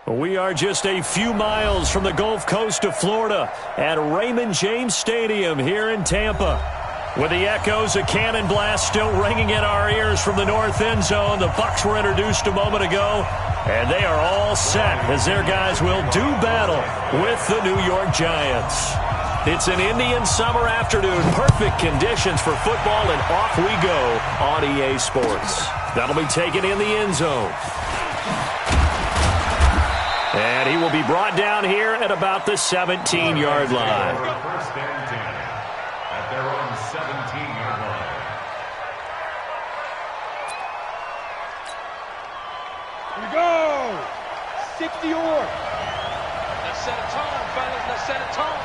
We are just a few miles from the Gulf Coast of Florida at Raymond James Stadium here in Tampa. With the echoes of cannon blast still ringing in our ears from the north end zone, the Bucs were introduced a moment ago, and they are all set as their guys will do battle with the New York Giants. It's an Indian summer afternoon, perfect conditions for football, and off we go on EA Sports. That'll be taken in the end zone. And he will be brought down here at about the 17-yard line. First and 10 at their own 17-yard line. Here we go. 60-yard. Let's set a tone, fellas. Let's set a tone.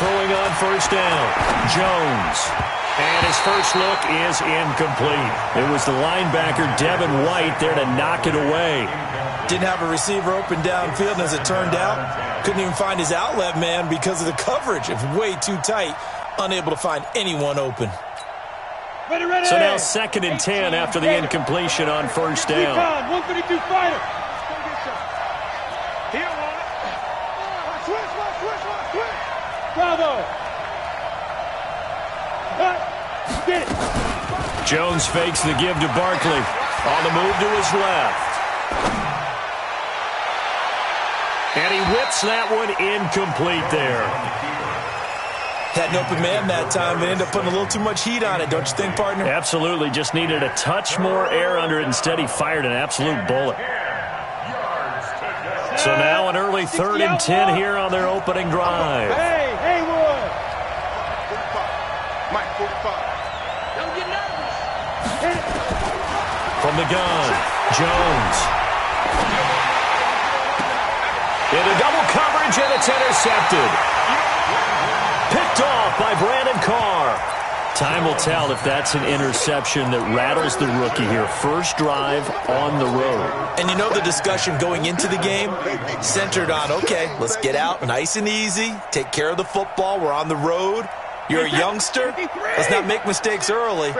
Throwing on first down, Jones. And his first look is incomplete. It was the linebacker, Devin White, there to knock it away. Didn't have a receiver open downfield, and as it turned out, couldn't even find his outlet man because of the coverage. It was way too tight, unable to find anyone open. Ready, ready. So now 2nd and 10 after the incompletion on first down. 152 fighter. Bravo. Get it. Jones fakes the give to Barkley. On the move to his left. And he whips that one incomplete there. Had an open man that time, but ended up putting a little too much heat on it, don't you think, partner? Absolutely. Just needed a touch more air under it. Instead, he fired an absolute bullet. So now an early 3rd and 10 here on their opening drive. Hey, Haywood. Mike, 45. Don't get nervous. From the gun, Jones. Into double coverage, and it's intercepted. Picked off by Brandon Carr. Time will tell if that's an interception that rattles the rookie here. First drive on the road. And you know the discussion going into the game centered on, okay, let's get out nice and easy, take care of the football, we're on the road. You're a youngster, let's not make mistakes early.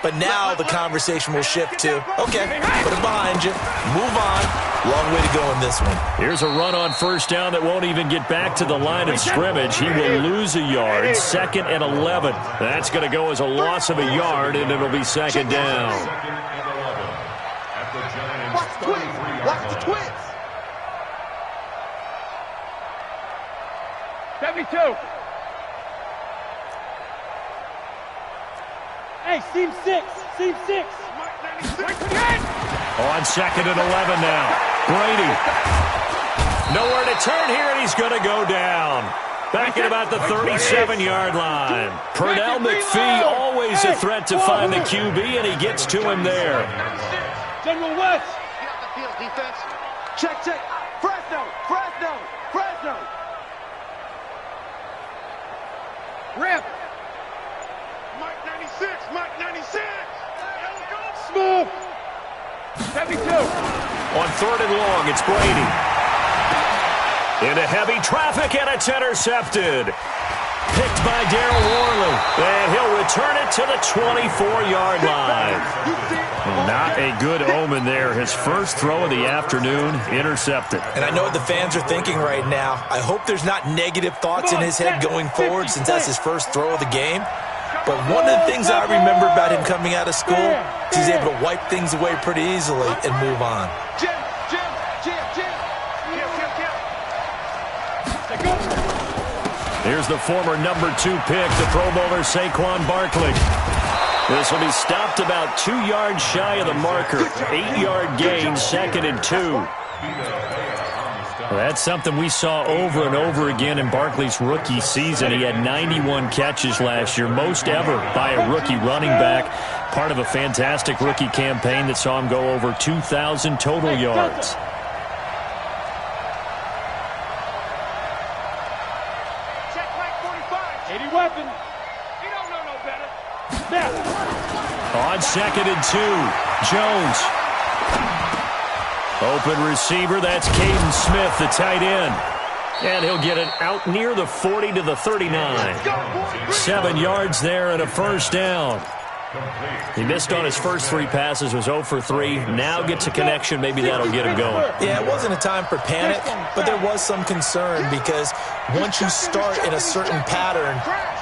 But now the conversation will shift to, okay, put it behind you, move on. Long way to go in this one. Here's a run on first down that won't even get back to the line of scrimmage. He will lose a yard. 2nd and 11. That's going to go as a loss of a yard, and it'll be 2nd down. Watch the twins. Watch the twins. 72. Hey, seam 6. Seam 6. On 2nd and 11 now. Brady. Nowhere to turn here, and he's going to go down. Back at about the 37-yard line. Pernell McPhee, always a threat to find the QB, and he gets to him there. General West. Get out the field, defense. Check, check. Fresno. Fresno. Fresno. Rip. Mike 96. Mike 96. Smooth. 72. On 3rd and long, it's Brady. Into heavy traffic, and it's intercepted. Picked by Darryl Worley. And he'll return it to the 24-yard line. Not a good omen there. His first throw of the afternoon, intercepted. And I know what the fans are thinking right now. I hope there's not negative thoughts in his head going forward since that's his first throw of the game. But one of the things I remember about him coming out of school is he's able to wipe things away pretty easily and move on. Here's the former number 2 pick, the Pro Bowler Saquon Barkley. This will be stopped about 2 yards shy of the marker. 8-yard gain, 2nd and 2. Well, that's something we saw over and over again in Barkley's rookie season. He had 91 catches last year, most ever by a rookie running back. Part of a fantastic rookie campaign that saw him go over 2,000 total yards. Check Mike 45. 80 weapon. You don't know no better. Snap. On 2nd and 2, Jones. Open receiver, that's Caden Smith, the tight end. And he'll get it out near the 40 to the 39. 7 yards there and a first down. He missed on his first 3 passes, was 0 for 3. Now gets a connection. Maybe that'll get him going. Yeah, it wasn't a time for panic, but there was some concern because once you start in a certain pattern,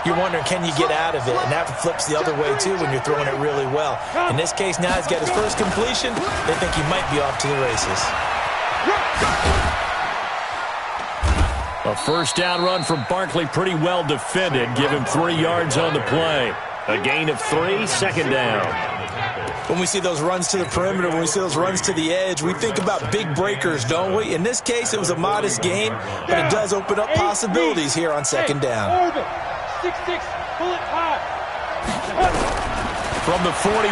you're wondering, can you get out of it? And that flips the other way, too, when you're throwing it really well. In this case, now he's got his first completion. They think he might be off to the races. A first down run from Barkley, pretty well defended. Give him 3 yards on the play. A gain of 3, second down. When we see those runs to the perimeter, when we see those runs to the edge, we think about big breakers, don't we? In this case, it was a modest gain, but it does open up possibilities here on second down. 6'6", pull it high. From the 41,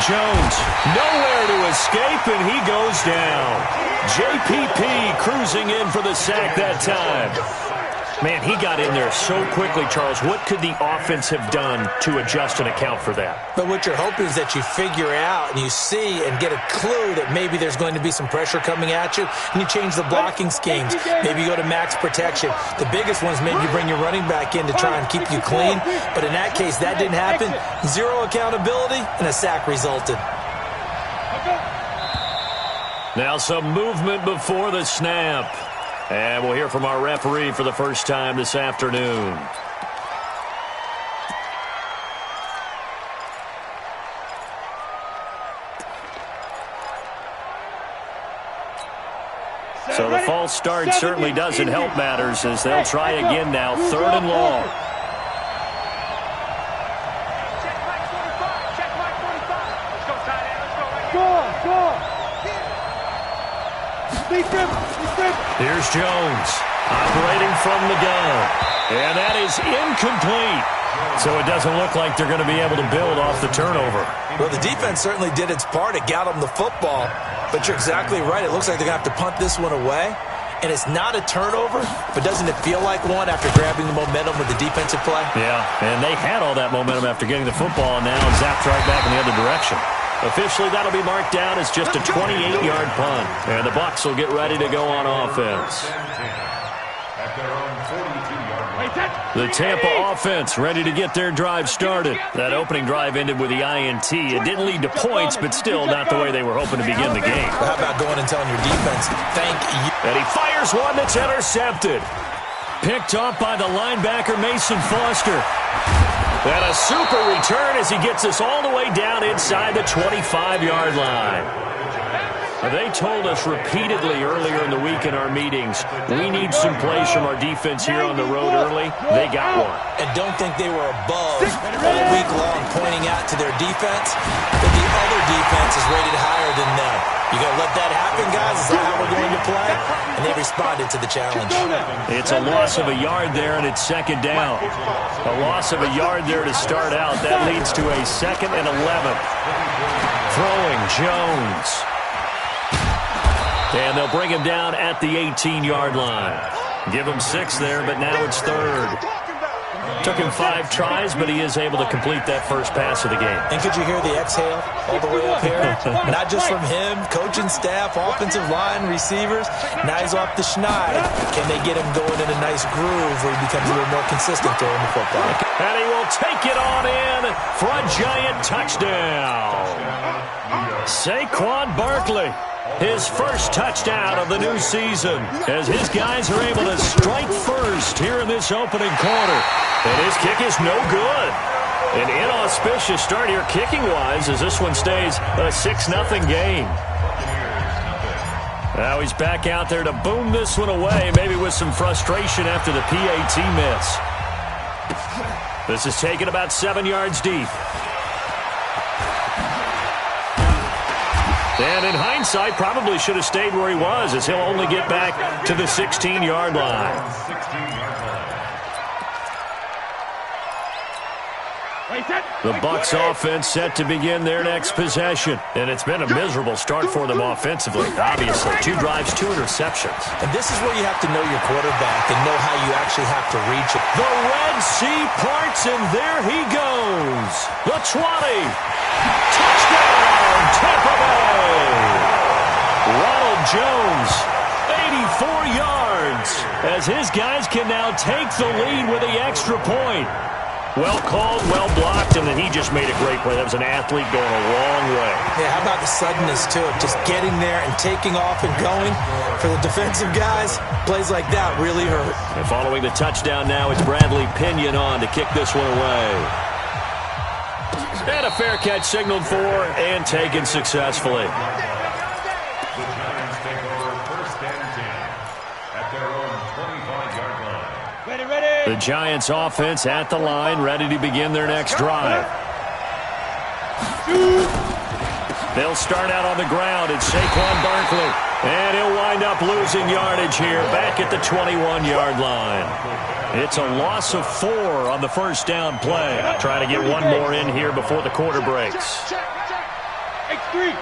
Jones nowhere to escape, and he goes down. JPP cruising in for the sack that time. Man, he got in there so quickly, Charles. What could the offense have done to adjust and account for that? But what you're hoping is that you figure out and you see and get a clue that maybe there's going to be some pressure coming at you, and you change the blocking schemes. Maybe you go to max protection. The biggest one is maybe you bring your running back in to try and keep you clean. But in that case, that didn't happen. 0 accountability, and a sack resulted. Now some movement before the snap. And we'll hear from our referee for the first time this afternoon. So the false start certainly doesn't help matters as they'll try again now, 3rd and long. Here's Jones operating from the gun. And that is incomplete. So it doesn't look like they're going to be able to build off the turnover. Well, the defense certainly did its part. It got them the football. But you're exactly right. It looks like they're going to have to punt this one away. And it's not a turnover, but doesn't it feel like one after grabbing the momentum with the defensive play? Yeah, and they had all that momentum after getting the football and now zapped right back in the other direction. Officially, that'll be marked down as just a 28-yard punt. And the Bucs will get ready to go on offense. The Tampa offense ready to get their drive started. That opening drive ended with the INT. It didn't lead to points, but still not the way they were hoping to begin the game. How about going and telling your defense, thank you? And he fires one that's intercepted. Picked off by the linebacker, Mason Foster. And a super return as he gets us all the way down inside the 25-yard line. They told us repeatedly earlier in the week in our meetings, we need some plays from our defense here on the road early. They got one. And don't think they were above all week long pointing out to their defense that the other defense is rated higher than them. You going to let that happen, guys? Is that how we're going to play? And they responded to the challenge. It's a loss of a yard there, and it's second down. A loss of a yard there to start out. That leads to a 2nd and 11. Throwing Jones. And they'll bring him down at the 18-yard line. Give him 6 there, but now it's 3rd. Took him 5 tries, but he is able to complete that first pass of the game. And could you hear the exhale all the way up here? Not just from him, coaching staff, offensive line, receivers. Now he's off the schneid. Can they get him going in a nice groove where he becomes a little more consistent throwing the football? And he will take it on in for a giant touchdown. Saquon Barkley. His first touchdown of the new season as his guys are able to strike first here in this opening quarter. And his kick is no good. An inauspicious start here kicking-wise as this one stays a 6-0 game. Now he's back out there to boom this one away, maybe with some frustration after the PAT miss. This is taken about 7 yards deep. And in hindsight, probably should have stayed where he was as he'll only get back to the 16-yard line. The Bucs offense set to begin their next possession. And it's been a miserable start for them offensively. Obviously, 2 drives, 2 interceptions. And this is where you have to know your quarterback and know how you actually have to reach it. The Red Sea parts, and there he goes. The 20. Touchdown, Tampa Bay. Ronald Jones, 84 yards, as his guys can now take the lead with the extra point. Well called, well blocked, and then he just made a great play. That was an athlete going a long way. Yeah, how about the suddenness to it? Just getting there and taking off and going. For the defensive guys, plays like that really hurt. And following the touchdown now, it's Bradley Pinion on to kick this one away. And a fair catch signaled for and taken successfully. The Giants take over first and 10 at their own 25-yard line. Ready, ready. The Giants offense at the line, ready to begin their next drive. They'll start out on the ground. It's Saquon Barkley. And he'll wind up losing yardage here back at the 21-yard line. It's a loss of 4 on the first down play. Trying to get one more in here before the quarter breaks. X3,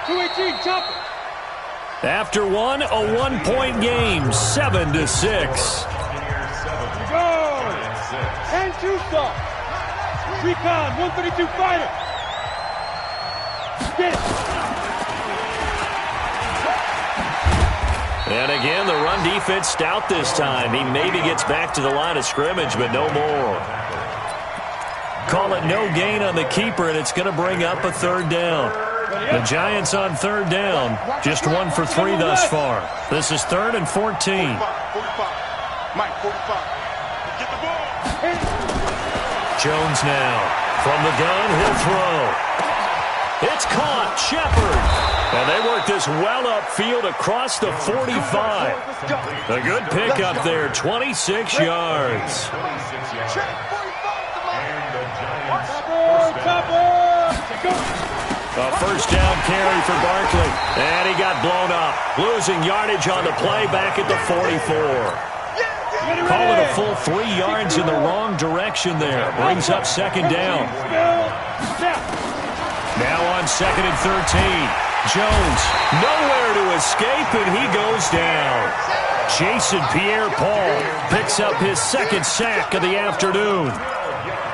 218, chop it. After one, a 1-point game, 7-6. Go! And 2 stop. Recon, 132 fighter. Get it. And again, the run defense stout this time. He maybe gets back to the line of scrimmage, but no more. Call it no gain on the keeper, and it's going to bring up a third down. The Giants on third down, just 1 for 3 thus far. This is 3rd and 14. 45. Mike, 45. Get the ball. Jones now. From the gun, he'll throw. It's caught. Shepard. And they work this well upfield across the 45. A good pickup there, 26 yards. A first down carry for Barkley. And he got blown up. Losing yardage on the play back at the 44. Call it a full 3 yards in the wrong direction there. Brings up second down. Now on 2nd and 13. Jones nowhere to escape, and he goes down. Jason Pierre-Paul picks up his 2nd sack of the afternoon.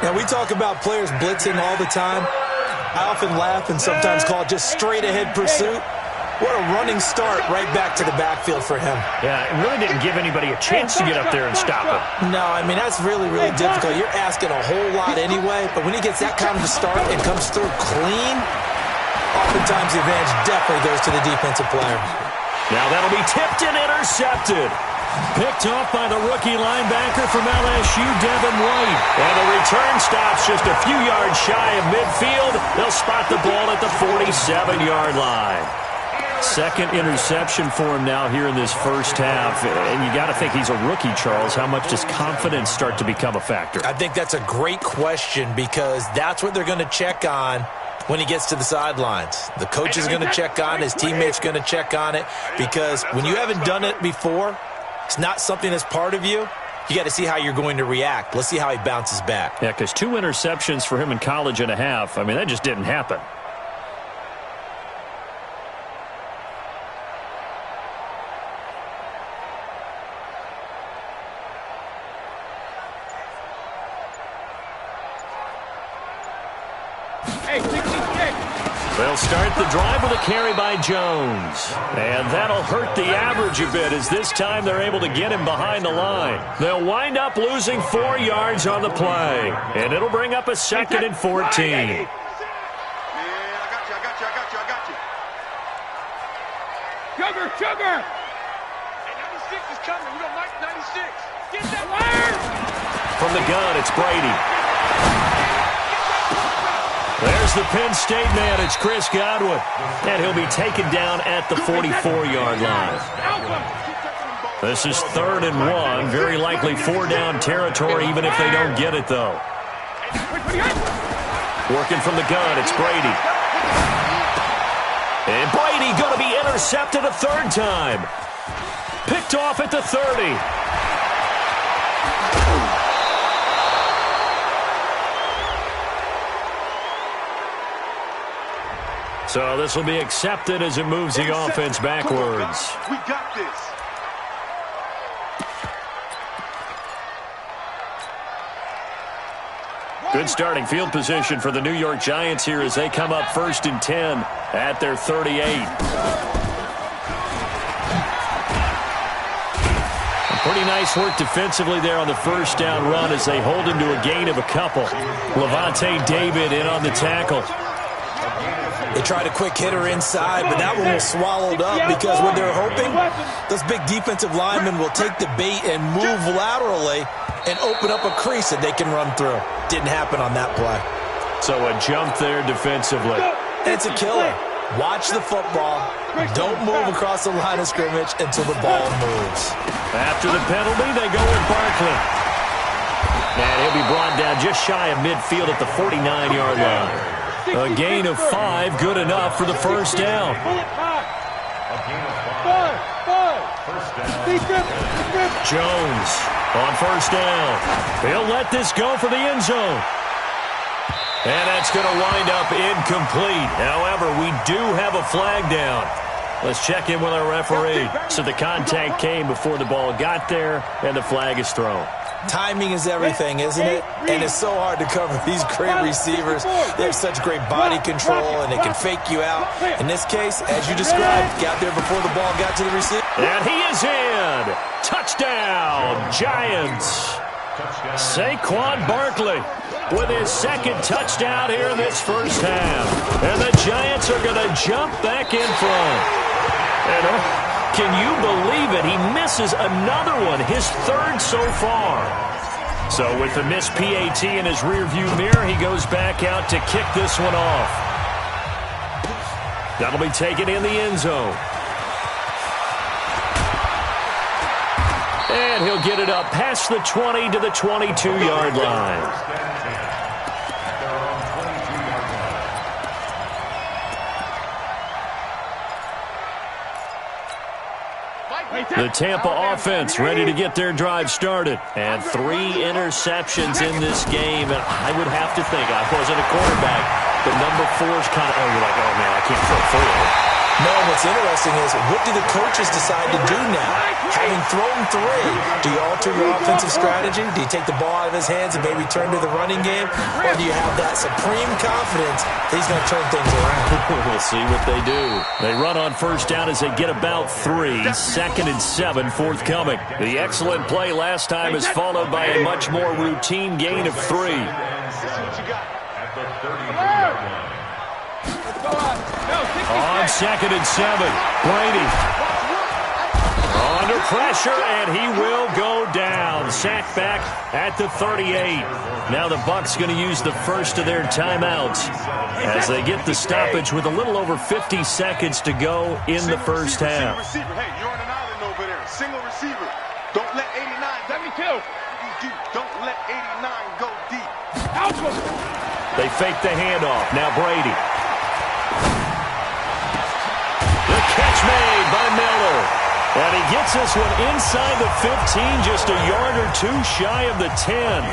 Now, we talk about players blitzing all the time. I often laugh and sometimes call it just straight-ahead pursuit. What a running start right back to the backfield for him. Yeah, it really didn't give anybody a chance to get up there and stop him. No, I mean, that's really, really difficult. You're asking a whole lot anyway, but when he gets that kind of a start and comes through clean, oftentimes the advantage definitely goes to the defensive player. Now that'll be tipped and intercepted. Picked off by the rookie linebacker from LSU, Devin White. And the return stops just a few yards shy of midfield. They'll spot the ball at the 47-yard line. 2nd interception for him now here in this first half. And you got to think he's a rookie, Charles. How much does confidence start to become a factor? I think that's a great question because that's what they're going to check on when he gets to the sidelines. The coach is going to check on it. His teammates going to check on it because when you haven't done it before, it's not something that's part of you. You got to see how you're going to react. Let's see how he bounces back. Yeah, because 2 interceptions for him in college and a half. I mean, that just didn't happen. They'll start the drive with a carry by Jones. And that'll hurt the average a bit as this time they're able to get him behind the line. They'll wind up losing 4 yards on the play. And it'll bring up a 2nd and 14. Yeah, I got you. Sugar! Hey, 96 is coming. We don't like 96. Get that wire! From the gun, it's Brady. There's the Penn State man. It's Chris Godwin. And he'll be taken down at the 44-yard line. This is 3rd and 1. Very likely 4-down territory, even if they don't get it, though. Working from the gun, it's Brady. And Brady going to be intercepted a 3rd time. Picked off at the 30. So this will be accepted as it moves the offense backwards. We got this. Good starting field position for the New York Giants here as they come up 1st and 10 at their 38. Pretty nice work defensively there on the first down run as they hold him to a gain of a couple. Levante David in on the tackle. They tried a quick hitter inside, but that one was swallowed up because what they're hoping, those big defensive linemen will take the bait and move laterally and open up a crease that they can run through. Didn't happen on that play. So a jump there defensively. And it's a killer. Watch the football. Don't move across the line of scrimmage until the ball moves. After the penalty, they go with Barkley. And he'll be brought down just shy of midfield at the 49-yard line. A gain of 5, good enough for the first down. Jones on first down. He'll let this go for the end zone. And that's going to wind up incomplete. However, we do have a flag down. Let's check in with our referee. So the contact came before the ball got there, and the flag is thrown. Timing is everything, isn't it? And it's so hard to cover these great receivers. They have such great body control, and they can fake you out. In this case, as you described, got there before the ball got to the receiver. And he is in. Touchdown, Giants. Saquon Barkley with his second touchdown here in this first half. And the Giants are going to jump back in front. And can you believe it? He misses another one, his third so far. So with the missed PAT in his rearview mirror, he goes back out to kick this one off. That'll be taken in the end zone. And he'll get it up past the 20 to the 22-yard line. The Tampa offense ready to get their drive started. And 3 interceptions in this game. And I would have to think, I wasn't a quarterback, but number 4 is kind of, you're like, oh, man, I can't throw 4. No, what's interesting is, what do the coaches decide to do now? Having thrown 3, do you alter your offensive strategy? Do you take the ball out of his hands and maybe turn to the running game? Or do you have that supreme confidence that he's going to turn things around? We'll see what they do. They run on first down as they get about 3. 2nd and 7 forthcoming. The excellent play last time is followed by a much more routine gain of 3. At the 32-yard line. On 2nd and 7, Brady under pressure, and he will go down. Sacked back at the 38. Now the Bucs going to use the first of their timeouts as they get the stoppage with a little over 50 seconds to go in the first half. Hey, you're on an island over there. Single receiver. Don't let 89. 72. Don't let 89 go deep. They fake the handoff. Now Brady. Catch made by Miller. And he gets this one inside the 15, just a yard or 2 shy of the 10.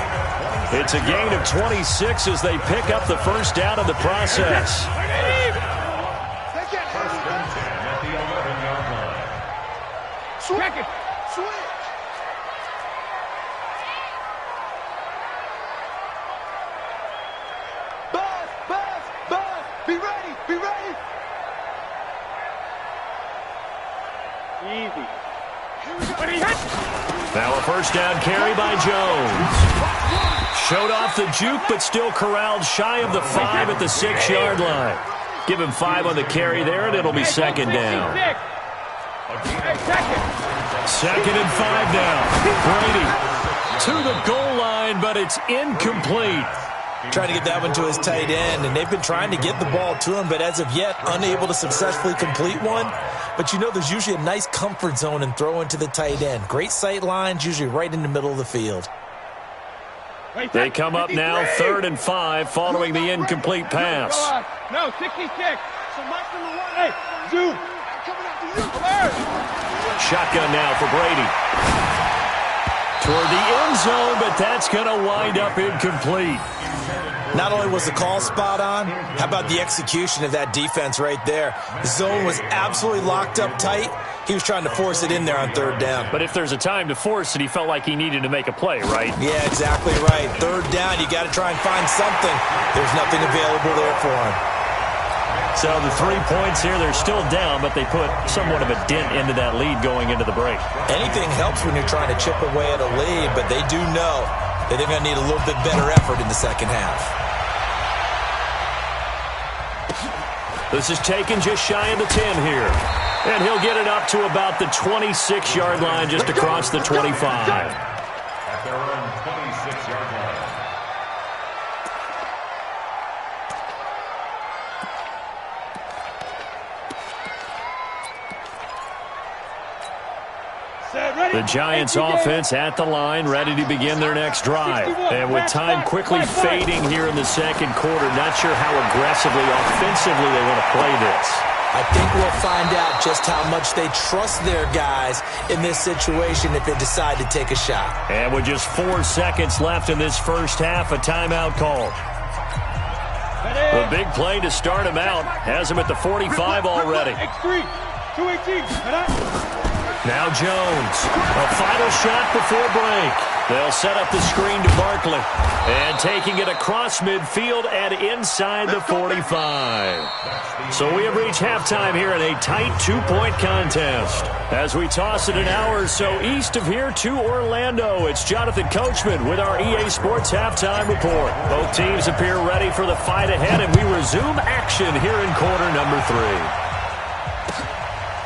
It's a gain of 26 as they pick up the first down in the process. First and 10 at the 11-yard line. Switch. Buzz. Be ready. Easy. Now a first down carry by Jones. Showed off the juke, but still corralled shy of the 5 at the 6-yard line. Give him 5 on the carry there, and it'll be second down. 2nd and 5 now. Brady to the goal line, but it's incomplete. Trying to get that one to his tight end, and they've been trying to get the ball to him, but as of yet, unable to successfully complete one. But you know there's usually a nice comfort zone in throwing to the tight end. Great sight lines, usually right in the middle of the field. They come up now 3rd and 5 following the incomplete pass. No, 66. Hey, zoom. Shotgun now for Brady. Toward the end zone, but that's going to wind up incomplete. Not only was the call spot on, how about the execution of that defense right there? The zone was absolutely locked up tight. He was trying to force it in there on 3rd down. But if there's a time to force it, he felt like he needed to make a play, right? Yeah, exactly right. 3rd down, you got to try and find something. There's nothing available there for him. So the 3 points here, they're still down, but they put somewhat of a dent into that lead going into the break. Anything helps when you're trying to chip away at a lead, but they do know that they're going to need a little bit better effort in the second half. This is taken just shy of the 10 here. And he'll get it up to about the 26-yard line, just across the 25. At their own 26-yard line. The Giants offense at the line, ready to begin their next drive. And with time quickly fading here in the second quarter, not sure how aggressively, offensively they want to play this. I think we'll find out just how much they trust their guys in this situation if they decide to take a shot. And with just 4 seconds left in this first half, a timeout called. The big play to start him out has him at the 45 already. X3, 218. Now Jones, a final shot before break. They'll set up the screen to Barkley. And taking it across midfield and inside the 45. So we have reached halftime here in a tight 2-point contest. As we toss it an hour or so east of here to Orlando, it's Jonathan Coachman with our EA Sports Halftime Report. Both teams appear ready for the fight ahead, and we resume action here in quarter number 3.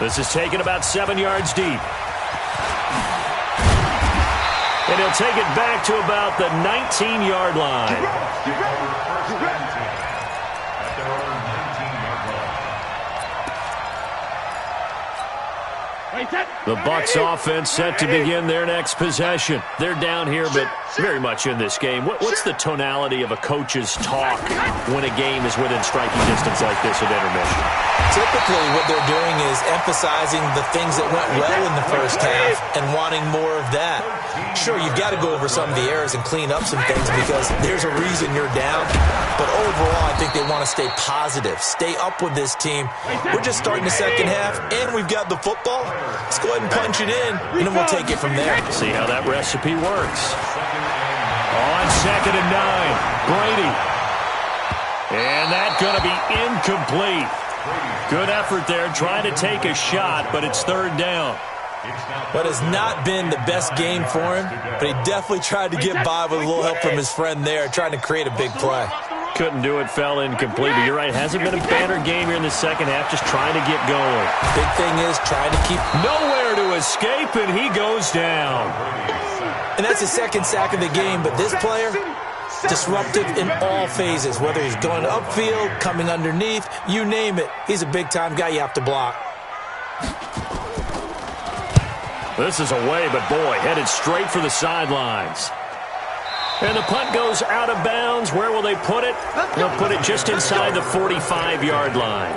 This is taken about 7 yards deep. And he'll take it back to about the 19-yard line. At their own 19-yard line. The Bucs offense set to begin their next possession. They're down here, but very much in this game. What's the tonality of a coach's talk when a game is within striking distance like this at intermission? Typically, what they're doing is emphasizing the things that went well in the first half and wanting more of that. Sure, you've got to go over some of the errors and clean up some things because there's a reason you're down. But overall, I think they want to stay positive, stay up with this team. We're just starting the second half, and we've got the football. Let's go ahead and punch it in, and then we'll take it from there. See how that recipe works. On 2nd and 9, Brady. And that's going to be incomplete. Good effort there, trying to take a shot, but it's 3rd down. But it's not been the best game for him, but he definitely tried to get by with a little help from his friend there, trying to create a big play. Couldn't do it, fell incomplete. But you're right, hasn't been a banner game here in the second half, just trying to get going. Big thing is trying to keep nowhere to escape, and he goes down. And that's the second sack of the game, but this player, disruptive in all phases, whether he's going upfield, coming underneath, you name it. He's a big-time guy you have to block. This is away, but boy, headed straight for the sidelines. And the punt goes out of bounds. Where will they put it? They'll put it just inside the 45-yard line.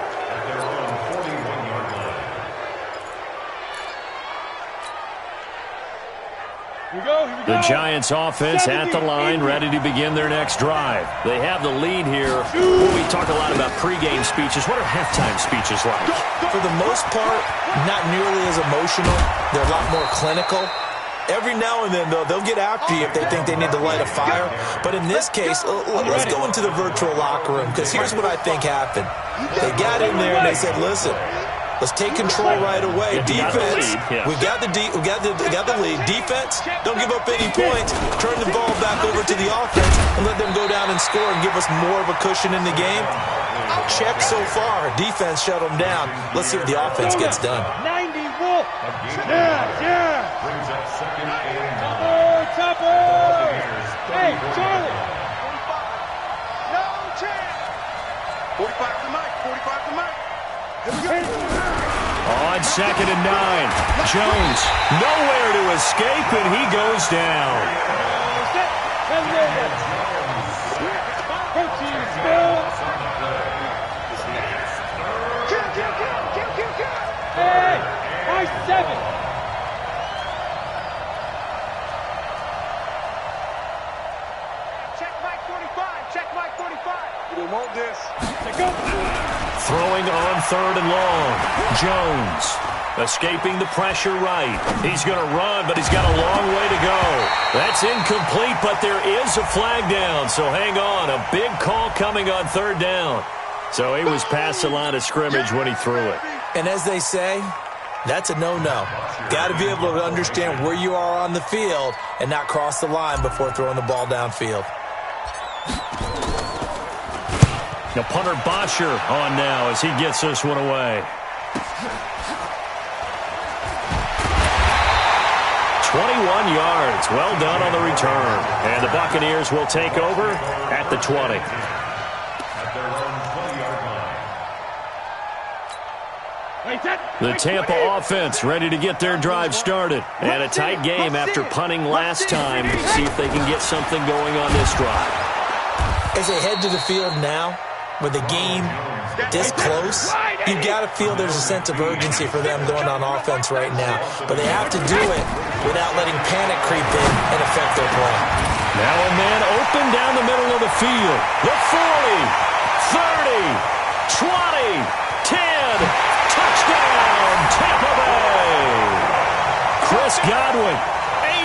The Giants offense at the line, ready to begin their next drive. They have the lead here. We talk a lot about pregame speeches. What are halftime speeches like? For the most part, not nearly as emotional. They're a lot more clinical. Every now and then, though, they'll get after you if they think they need to light a fire. But in this case, let's go into the virtual locker room, because here's what I think happened. They got in there and they said, listen, let's take control right away. Defense, we got the lead. Defense, don't give up any points. Turn the ball back over to the offense and let them go down and score and give us more of a cushion in the game. Check so far. Defense shut them down. Let's see what the offense gets done. 90 Wolf. Yeah. Brings up 2nd and 9. Topper. Hey, Charlie. 45. No chance. 45 to Mike. 45 to Mike. On 2nd and 9, Jones nowhere to escape, and he goes down. Hey, by 7. Check Mike 45. Check Mike 45. We want this. Throwing on 3rd and long. Jones escaping the pressure right. He's going to run, but he's got a long way to go. That's incomplete, but there is a flag down, so hang on. A big call coming on 3rd down. So he was past the line of scrimmage when he threw it. And as they say, that's a no-no. Got to be able to understand where you are on the field and not cross the line before throwing the ball downfield. Now punter Bosher on now as he gets this one away. 21 yards. Well done on the return. And the Buccaneers will take over at the 20. The Tampa offense ready to get their drive started. And a tight game after punting last time. See if they can get something going on this drive. As they head to the field now, with the game this close, you've got to feel there's a sense of urgency for them going on offense right now. But they have to do it without letting panic creep in and affect their play. Now a man open down the middle of the field. The 40, 30, 20, 10. Touchdown, Tampa Bay. Chris Godwin,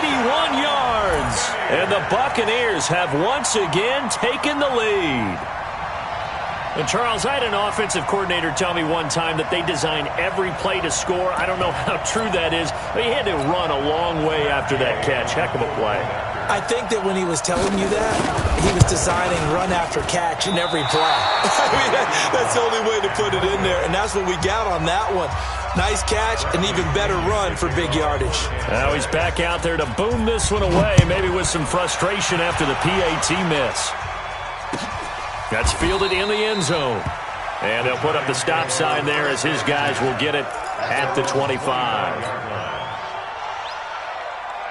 81 yards. And the Buccaneers have once again taken the lead. And Charles, I had an offensive coordinator tell me one time that they design every play to score. I don't know how true that is, but he had to run a long way after that catch. Heck of a play. I think that when he was telling you that, he was designing run after catch in every play. I mean, that's the only way to put it in there, and that's what we got on that one. Nice catch, an even better run for big yardage. Now he's back out there to boom this one away, maybe with some frustration after the PAT miss. That's fielded in the end zone. And they'll put up the stop sign there as his guys will get it at the 25.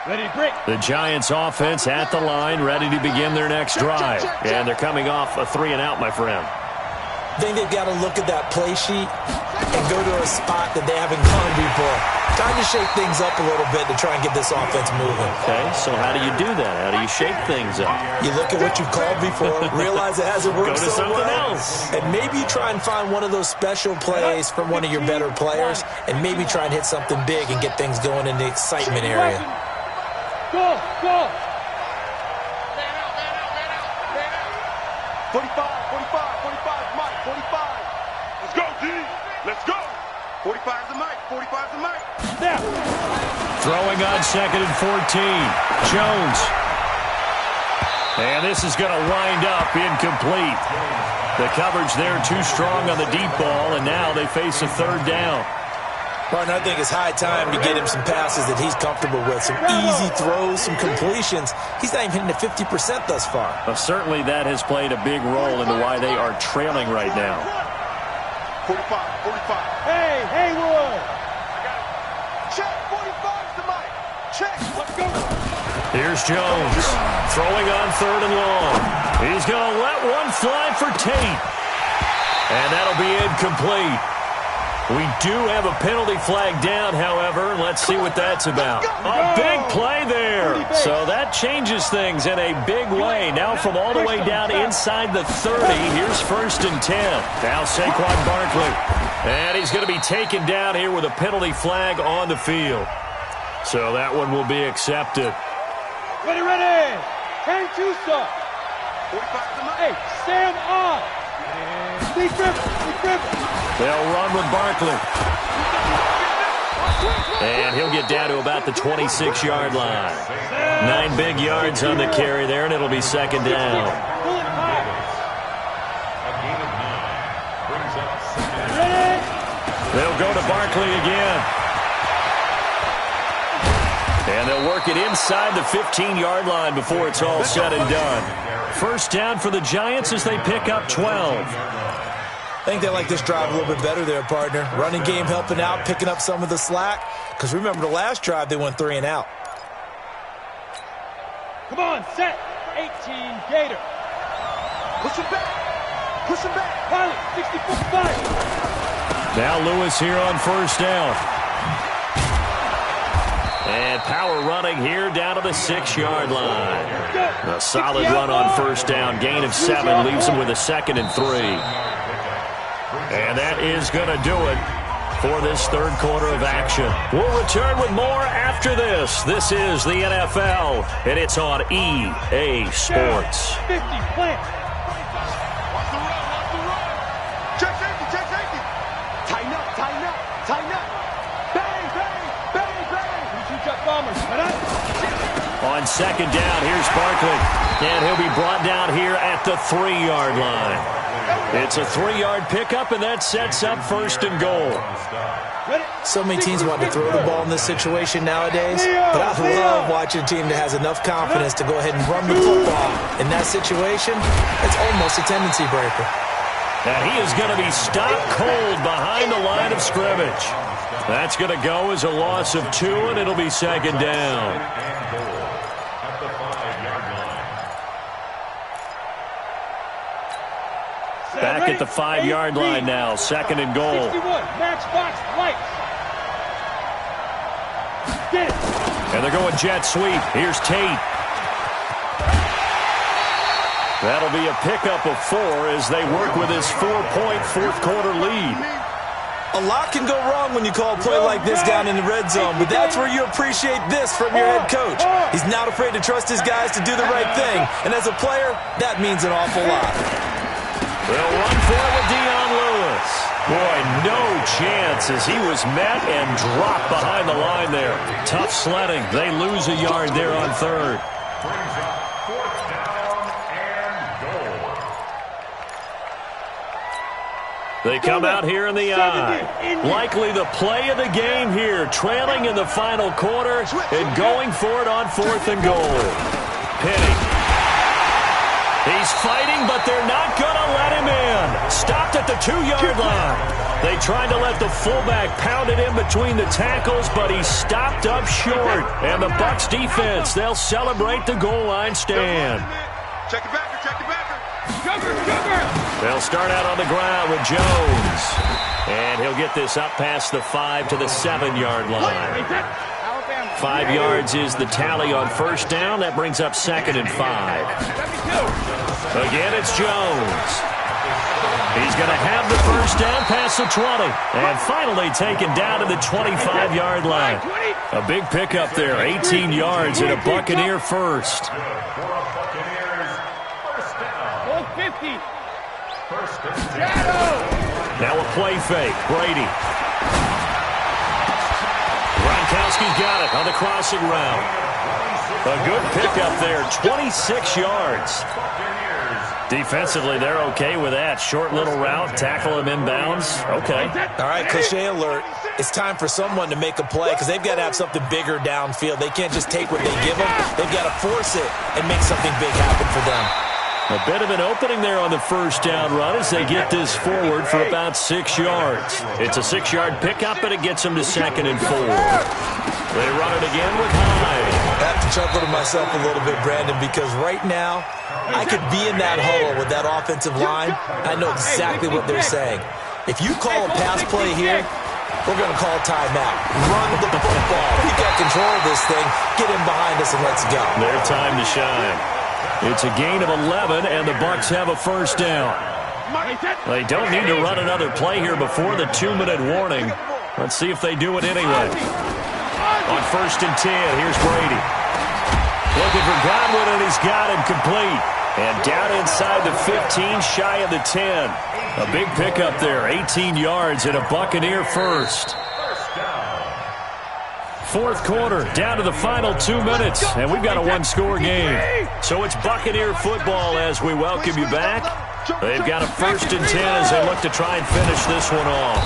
Ready, break. The Giants offense at the line, ready to begin their next drive. And they're coming off a 3-and-out, my friend. I think they've got to look at that play sheet and go to a spot that they haven't gone before. Time to shake things up a little bit to try and get this offense moving. Okay, so how do you do that? How do you shake things up? You look at what you've called before, realize it hasn't worked Go to so something well, else. and maybe try and find one of those special plays from one of your better players, and maybe try and hit something big and get things going in the excitement area. Go, go. 45, 45, Mike, 45. Let's go, D. Let's go. 45 to Mike, 45 to Mike. Now. Throwing on 2nd and 14. Jones. And this is going to wind up incomplete. The coverage there too strong on the deep ball, and now they face a 3rd down. Martin, I think it's high time to get him some passes that he's comfortable with. Some easy throws, some completions. He's not even hitting the 50% thus far. Well, certainly that has played a big role into why they are trailing right now. 45, 45. Hey, Haywood. Check, 45 to Mike. Check. Let's go. Here's Jones. Throwing on 3rd and long. He's going to let one fly for Tate. And that'll be incomplete. We do have a penalty flag down, however. Let's see what that's about. A big play there. So that changes things in a big way. Now from all the way down inside the 30, here's 1st and 10. Now Saquon Barkley. And he's going to be taken down here with a penalty flag on the field. So that one will be accepted. Ready, ready. Hang to sir. 45 to Mike. Hey, Sam on. Lee Griffin. They'll run with Barkley. And he'll get down to about the 26-yard line. 9 big yards on the carry there, and it'll be 2nd down. They'll go to Barkley again. And they'll work it inside the 15-yard line before it's all said and done. 1st down for the Giants as they pick up 12. I think they like this drive a little bit better there, partner. Running game helping out, picking up some of the slack. Because remember, the last drive, they went 3-and-out. Come on, set. 18, Gator. Push him back. Push him back. Pilot, 60-foot 5. Now Lewis here on 1st down. And power running here down to the 6-yard line. A solid run on 1st down. Gain of 7 leaves him with a 2nd and 3. And that is going to do it for this 3rd quarter of action. We'll return with more after this. This is the NFL, and it's on EA Sports. 50, plant. second down. Here's Barkley. And he'll be brought down here at the 3-yard line. It's a 3-yard pickup, and that sets up first and goal. So many teams want to throw the ball in this situation nowadays, but I love watching a team that has enough confidence to go ahead and run the football. In that situation, it's almost a tendency breaker. And he is going to be stopped cold behind the line of scrimmage. That's going to go as a loss of 2, and it'll be second down. Back at the 5-yard line now, second and goal. 61, matchbox lights. Get it. And they're going jet sweep. Here's Tate. That'll be a pickup of 4 as they work with his 4-point fourth-quarter lead. A lot can go wrong when you call a play like this down in the red zone, but that's where you appreciate this from your head coach. He's not afraid to trust his guys to do the right thing, and as a player, that means an awful lot. They'll run for it with Dion Lewis. Boy, no chance as he was met and dropped behind the line there. Tough sledding. They lose a yard there on third. Brings up 4th down and goal. They come out here in the eye. Likely the play of the game here, trailing in the final quarter and going for it on 4th and goal. Penny. He's fighting, but they're not going to let him in. Stopped at the 2-yard line. They tried to let the fullback pound it in between the tackles, but he stopped up short. And the Bucs defense, they'll celebrate the goal line stand. Check it backer, check it backer. They'll start out on the ground with Jones. And he'll get this up past the 5 to the 7-yard line. 5 yards is the tally on first down. That brings up second and 5. Again, it's Jones. He's going to have the first down past the 20. And finally taken down to the 25-yard line. A big pickup there, 18 yards and a Buccaneer first. Now a play fake. Brady. Gronkowski's got it on the crossing route. A good pickup there, 26 yards. Defensively, they're okay with that. Short little route, tackle him inbounds. Okay. All right, cliche alert. It's time for someone to make a play because they've got to have something bigger downfield. They can't just take what they give them. They've got to force it and make something big happen for them. A bit of an opening there on the first down run as they get this forward for about 6 yards. It's a 6-yard pickup, and it gets them to second and 4. They run it again with Hyde. I have to chuckle to myself a little bit, Brandon, because right now I could be in that huddle with that offensive line. I know exactly what they're saying. If you call a pass play here, we're going to call a timeout. Run the football. We got control of this thing. Get in behind us and let's go. Their time to shine. It's a gain of 11, and the Bucs have a first down. They don't need to run another play here before the 2-minute warning. Let's see if they do it anyway. On first and 10, here's Brady. Looking for Godwin, and he's got him complete. And down inside the 15, shy of the 10. A big pickup there, 18 yards and a Buccaneer first. Fourth quarter, down to the final 2 minutes, and we've got a one-score game. So it's Buccaneer football as we welcome you back. They've got a first and 10 as they look to try and finish this one off.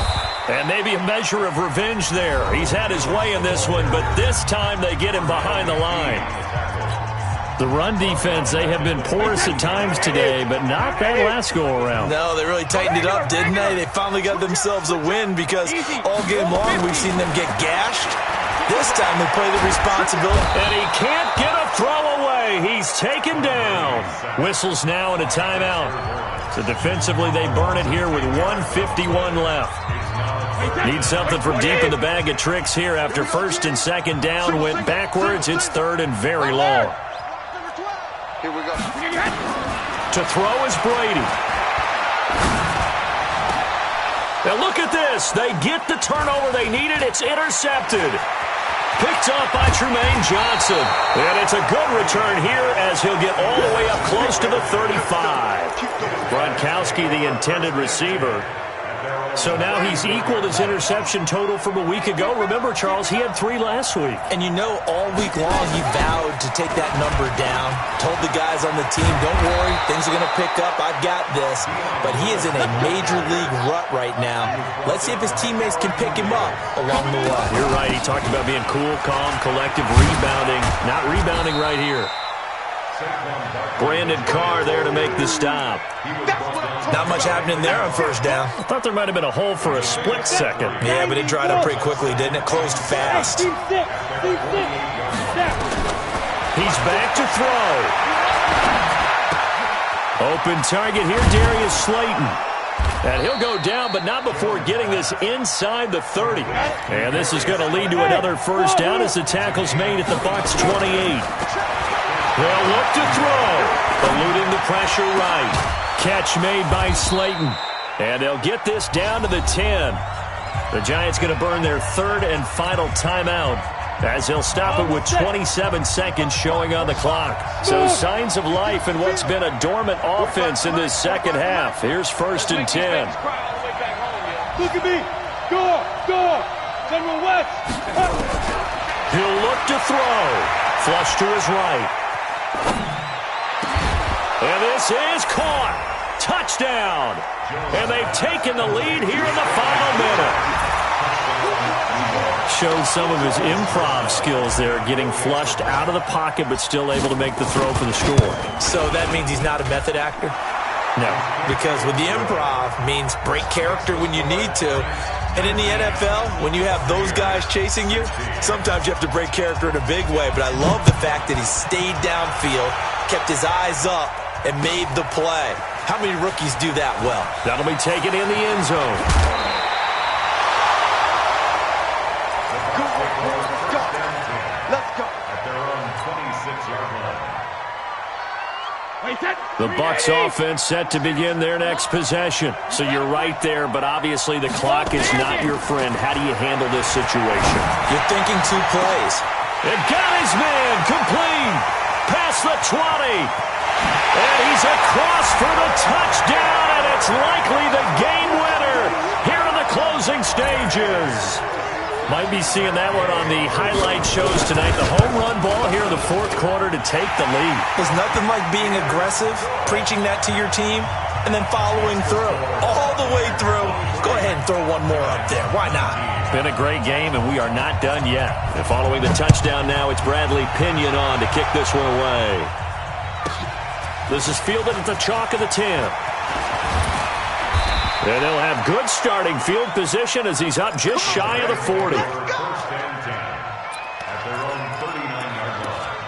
And maybe a measure of revenge there. He's had his way in this one, but this time they get him behind the line. The run defense, they have been porous at times today, but not that last go-around. No, they really tightened it up, didn't they? They finally got themselves a win because all game long we've seen them get gashed. This time they play the responsibility. And he can't get a throw away. He's taken down. Whistles now and a timeout. So defensively they burn it here with 1:51 left. Need something from deep in the bag of tricks here after first and second down went backwards. It's third and very long. Here we go. To throw is Brady. Now look at this. They get the turnover they needed. It's intercepted. Picked off by Trumaine Johnson. And it's a good return here as he'll get all the way up close to the 35. Gronkowski, the intended receiver. So now he's equaled his interception total from a week ago. Remember, Charles, he had 3 last week. And you know, all week long he vowed to take that number down. Told the guys on the team, don't worry, things are going to pick up. I've got this. But he is in a major league rut right now. Let's see if his teammates can pick him up along the way. You're right. He talked about being cool, calm, collective, rebounding. Not rebounding right here. Brandon Carr there to make the stop. Not much happening there on first down. I thought there might have been a hole for a split second. Yeah, but it dried up pretty quickly, didn't it? Closed fast. He's back to throw. Open target here, Darius Slayton. And he'll go down, but not before getting this inside the 30. And this is going to lead to another first down as the tackle's made at the Bucs 28. They'll look to throw, eluding the pressure right. Catch made by Slayton. And they'll get this down to the 10. The Giants going to burn their 3rd and final timeout as they'll stop it with 27 seconds showing on the clock. So signs of life in what's been a dormant offense in this second half. Here's 1st and 10. Look at me. Go. General West. He'll look to throw. Flush to his right. And this is caught. Touchdown. And they've taken the lead here in the final minute. Showed some of his improv skills there, getting flushed out of the pocket but still able to make the throw for the score. So that means he's not a method actor? No. Because with the improv means break character when you need to. And in the NFL, when you have those guys chasing you, sometimes you have to break character in a big way. But I love the fact that he stayed downfield, kept his eyes up, and made the play. How many rookies do that well? That'll be taken in the end zone. Let's go. At their own 26-yard line. The Bucs offense set to begin their next possession. So you're right there, but obviously the clock is not your friend. How do you handle this situation? You're thinking 2 plays. It got his man complete. Past the 20. And he's across for the touchdown, and it's likely the game winner here in the closing stages. Might be seeing that one on the highlight shows tonight. The home run ball here in the 4th quarter to take the lead. There's nothing like being aggressive, preaching that to your team, and then following through. All the way through. Go ahead and throw one more up there. Why not? Been a great game, and we are not done yet. And following the touchdown now, it's Bradley Pinion on to kick this one away. This is fielded at the chalk of the 10. And they'll have good starting field position as he's up just shy of the 40. 1st and 10. At their own 39-yard line.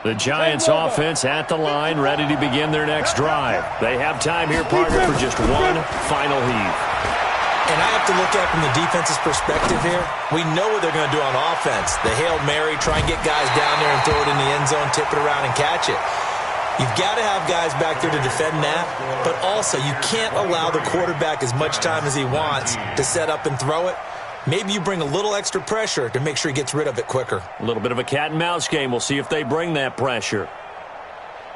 The Giants offense at the line, ready to begin their next drive. They have time here, partner, for just one final heave. And I have to look at it from the defense's perspective here. We know what they're going to do on offense. The Hail Mary, try and get guys down there and throw it in the end zone, tip it around and catch it. You've got to have guys back there to defend that, but also you can't allow the quarterback as much time as he wants to set up and throw it. Maybe you bring a little extra pressure to make sure he gets rid of it quicker. A little bit of a cat and mouse game. We'll see if they bring that pressure.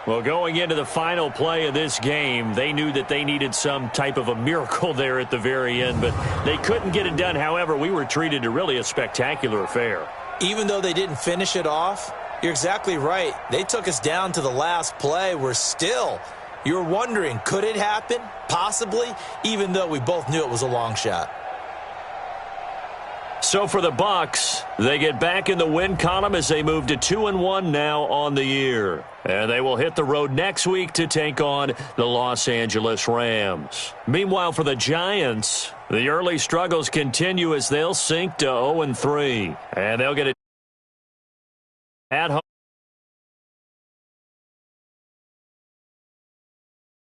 Well, going into the final play of this game, they knew that they needed some type of a miracle there at the very end, but they couldn't get it done. However, we were treated to really a spectacular affair. Even though they didn't finish it off, you're exactly right. They took us down to the last play. You're wondering, could it happen? Possibly, even though we both knew it was a long shot. So for the Bucs, they get back in the win column as they move to 2-1 now on the year. And they will hit the road next week to take on the Los Angeles Rams. Meanwhile, for the Giants, the early struggles continue as they'll sink to 0-3. And they'll get it at home.